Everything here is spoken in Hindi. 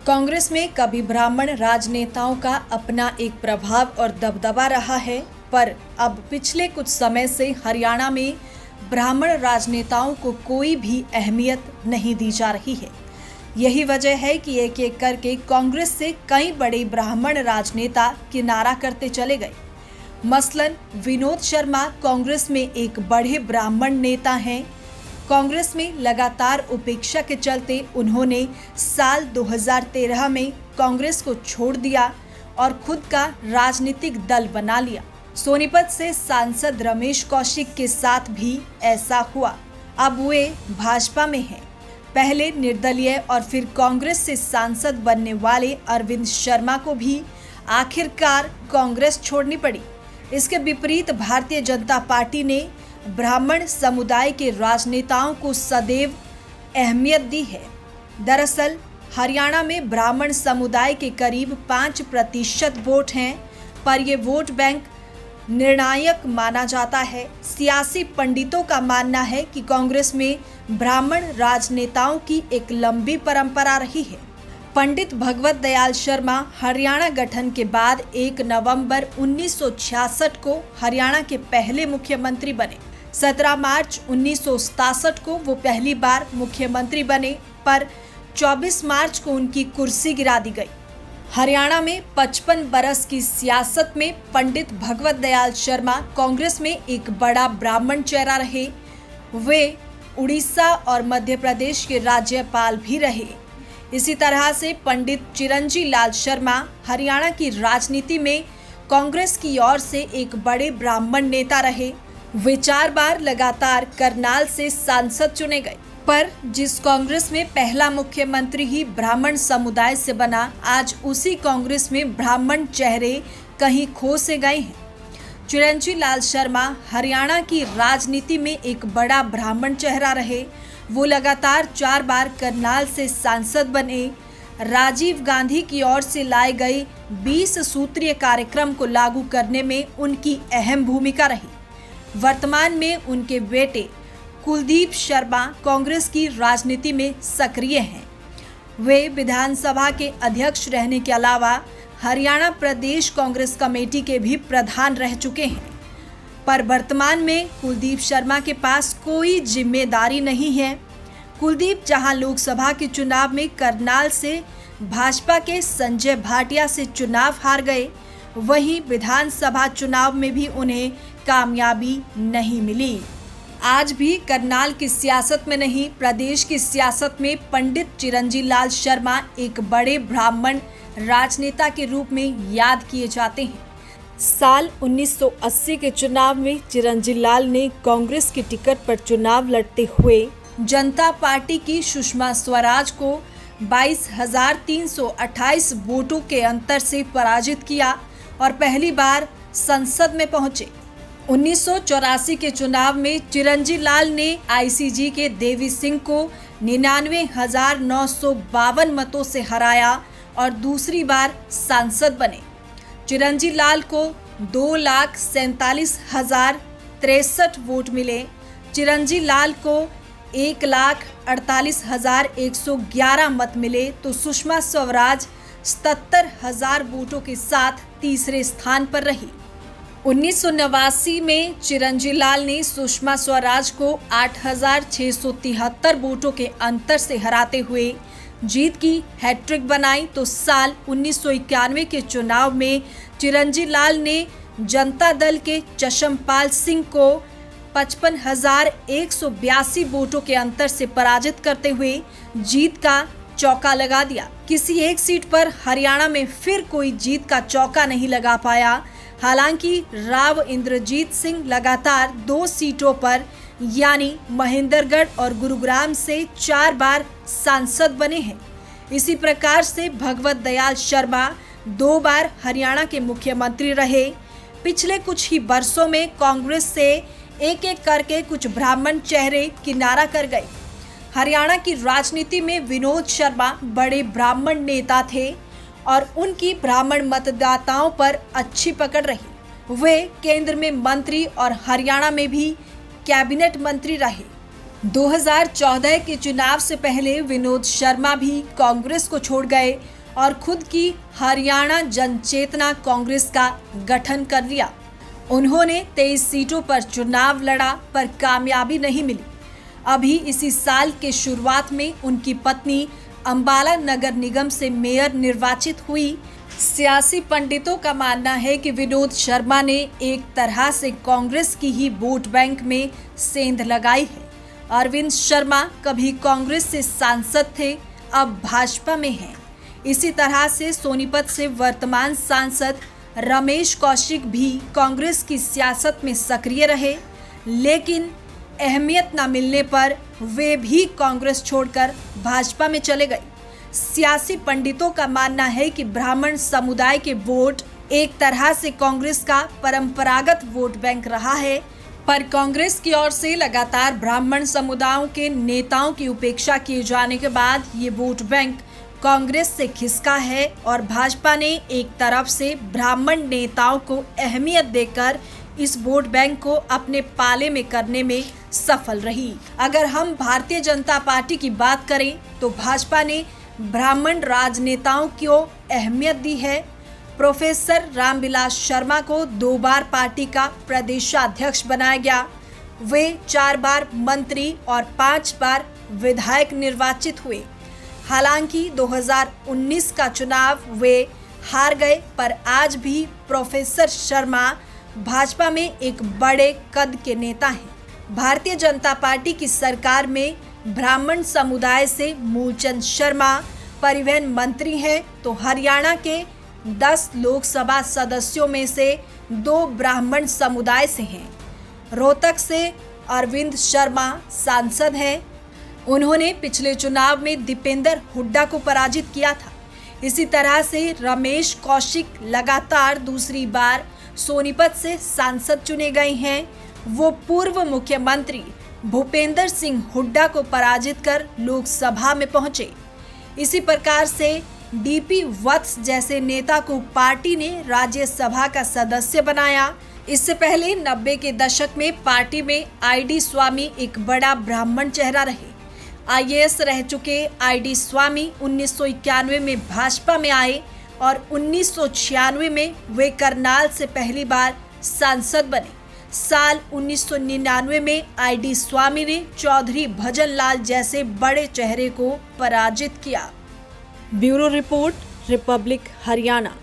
कांग्रेस में कभी ब्राह्मण राजनेताओं का अपना एक प्रभाव और दबदबा रहा है, पर अब पिछले कुछ समय से हरियाणा में ब्राह्मण राजनेताओं को कोई भी अहमियत नहीं दी जा रही है। यही वजह है कि एक एक करके कांग्रेस से कई बड़े ब्राह्मण राजनेता किनारा करते चले गए। मसलन विनोद शर्मा कांग्रेस में एक बड़े ब्राह्मण नेता हैं। कांग्रेस में लगातार उपेक्षा के चलते उन्होंने साल 2013 में कांग्रेस को छोड़ दिया और खुद का राजनीतिक दल बना लिया। सोनीपत से सांसद रमेश कौशिक के साथ भी ऐसा हुआ। अब वे भाजपा में हैं। पहले निर्दलीय और फिर कांग्रेस से सांसद बनने वाले अरविंद शर्मा को भी आखिरकार कांग्रेस छोड़नी पड़ी। इसके विपरीत भारतीय जनता पार्टी ने ब्राह्मण समुदाय के राजनेताओं को सदैव अहमियत दी है। दरअसल हरियाणा में ब्राह्मण समुदाय के करीब 5% वोट हैं, पर ये वोट बैंक निर्णायक माना जाता है। सियासी पंडितों का मानना है कि कांग्रेस में ब्राह्मण राजनेताओं की एक लंबी परंपरा रही है। पंडित भगवत दयाल शर्मा हरियाणा गठन के बाद 1 नवंबर 1966 को हरियाणा के पहले मुख्यमंत्री बने। 17 मार्च 1967 को वो पहली बार मुख्यमंत्री बने, पर 24 मार्च को उनकी कुर्सी गिरा दी गई। हरियाणा में 55 बरस की सियासत में पंडित भगवत दयाल शर्मा कांग्रेस में एक बड़ा ब्राह्मण चेहरा रहे। वे उड़ीसा और मध्य प्रदेश के राज्यपाल भी रहे। इसी तरह से पंडित चिरंजी लाल शर्मा हरियाणा की राजनीति में कांग्रेस की ओर से एक बड़े ब्राह्मण नेता रहे। वे 4 बार लगातार करनाल से सांसद चुने गए, पर जिस कांग्रेस में पहला मुख्यमंत्री ही ब्राह्मण समुदाय से बना, आज उसी कांग्रेस में ब्राह्मण चेहरे कहीं खो से गए हैं। चिरंजी लाल शर्मा हरियाणा की राजनीति में एक बड़ा ब्राह्मण चेहरा रहे। वो लगातार 4 बार करनाल से सांसद बने। राजीव गांधी की ओर से लाए गए 20 सूत्रीय कार्यक्रम को लागू करने में उनकी अहम भूमिका रही। वर्तमान में उनके बेटे कुलदीप शर्मा कांग्रेस की राजनीति में सक्रिय हैं। वे विधानसभा के अध्यक्ष रहने के अलावा हरियाणा प्रदेश कांग्रेस कमेटी के भी प्रधान रह चुके हैं, पर वर्तमान में कुलदीप शर्मा के पास कोई जिम्मेदारी नहीं है। कुलदीप जहां लोकसभा के चुनाव में करनाल से भाजपा के संजय भाटिया से चुनाव हार गए, वहीं विधानसभा चुनाव में भी उन्हें कामयाबी नहीं मिली। आज भी करनाल की सियासत में नहीं, प्रदेश की सियासत में पंडित चिरंजी लाल शर्मा एक बड़े ब्राह्मण राजनेता के रूप में याद किए जाते हैं। साल 1980 के चुनाव में चिरंजी लाल ने कांग्रेस की टिकट पर चुनाव लड़ते हुए जनता पार्टी की सुषमा स्वराज को 22,328 वोटों के अंतर से पराजित किया और पहली बार संसद में पहुंचे। 1984 के चुनाव में चिरंजी लाल ने आईसीजी के देवी सिंह को 99,952 मतों से हराया और दूसरी बार सांसद बने। चिरंजी लाल को 2,47,063 वोट मिले। चिरंजी लाल को 1,48,111 मत मिले, तो सुषमा स्वराज 77,000 वोटों के साथ तीसरे स्थान पर रही। 1989 में चिरंजी लाल ने सुषमा स्वराज को 8,673 वोटों के अंतर से हराते हुए जीत की हैट्रिक बनाई, तो साल 1991 के चुनाव में चिरंजी लाल ने जनता दल के चशमपाल सिंह को 55,182 वोटों के अंतर से पराजित करते हुए जीत का चौका लगा दिया। किसी एक सीट पर हरियाणा में फिर कोई जीत का चौका नहीं लगा पाया। हालांकि राव इंद्रजीत सिंह लगातार 2 सीटों पर यानी महेंद्रगढ़ और गुरुग्राम से 4 बार सांसद बने हैं। इसी प्रकार से भगवत दयाल शर्मा 2 बार हरियाणा के मुख्यमंत्री रहे। पिछले कुछ ही वर्षों में कांग्रेस से एक एक करके कुछ ब्राह्मण चेहरे किनारा कर गए। हरियाणा की राजनीति में विनोद शर्मा बड़े ब्राह्मण नेता थे और उनकी ब्राह्मण मतदाताओं पर अच्छी पकड़ रही। वे केंद्र में मंत्री और हरियाणा में भी कैबिनेट मंत्री रहे। 2014 के चुनाव से पहले विनोद शर्मा भी कांग्रेस को छोड़ गए। और खुद की हरियाणा जनचेतना कांग्रेस का गठन कर लिया। उन्होंने 23 सीटों पर चुनाव लड़ा पर कामयाबी नहीं मिली। अभी इसी साल के शुरुआत में उनकी पत्नी अंबाला नगर निगम से मेयर निर्वाचित हुई। सियासी पंडितों का मानना है कि विनोद शर्मा ने एक तरह से कांग्रेस की ही वोट बैंक में सेंध लगाई है। अरविंद शर्मा कभी कांग्रेस से सांसद थे, अब भाजपा में हैं। इसी तरह से सोनीपत से वर्तमान सांसद रमेश कौशिक भी कांग्रेस की सियासत में सक्रिय रहे, लेकिन अहमियत न मिलने पर वे भी कांग्रेस छोड़कर भाजपा में चले गए। सियासी पंडितों का मानना है कि ब्राह्मण समुदाय के वोट एक तरह से कांग्रेस का परंपरागत वोट बैंक रहा है, पर कांग्रेस की ओर से लगातार ब्राह्मण समुदायों के नेताओं की उपेक्षा किए जाने के बाद ये वोट बैंक कांग्रेस से खिसका है और भाजपा ने एक तरफ से ब्राह्मण नेताओं को अहमियत देकर इस वोट बैंक को अपने पाले में करने में सफल रही। अगर हम भारतीय जनता पार्टी की बात करें तो भाजपा ने ब्राह्मण राजनेताओं को अहमियत दी है। प्रोफेसर रामविलास शर्मा को 2 बार पार्टी का प्रदेशाध्यक्ष बनाया गया। वे 4 बार मंत्री और 5 बार विधायक निर्वाचित हुए। हालांकि 2019 का चुनाव वे हार गए, पर आज भी प्रोफेसर शर्मा भाजपा में एक बड़े कद के नेता हैं। भारतीय जनता पार्टी की सरकार में ब्राह्मण समुदाय से मूलचंद शर्मा परिवहन मंत्री हैं, तो हरियाणा के 10 लोकसभा सदस्यों में से 2 ब्राह्मण समुदाय से हैं। रोहतक से अरविंद शर्मा सांसद हैं। उन्होंने पिछले चुनाव में दीपेंद्र हुड्डा को पराजित किया था। इसी तरह से रमेश कौशिक लगातार दूसरी बार सोनीपत से सांसद चुने गए हैं। वो पूर्व मुख्यमंत्री भूपेंद्र सिंह हुड्डा को पराजित कर लोकसभा में पहुंचे। इसी प्रकार से डीपी वत्स जैसे नेता को पार्टी ने राज्यसभा का सदस्य बनाया। इससे पहले 90 के दशक में पार्टी में आईडी स्वामी एक बड़ा ब्राह्मण चेहरा रहे। आईएएस रह चुके आईडी स्वामी 1991 में भाजपा में आए और 1996 में वे करनाल से पहली बार सांसद बने। साल 1999 में आईडी स्वामी ने चौधरी भजन लाल जैसे बड़े चेहरे को पराजित किया। Bureau report, Republic Haryana.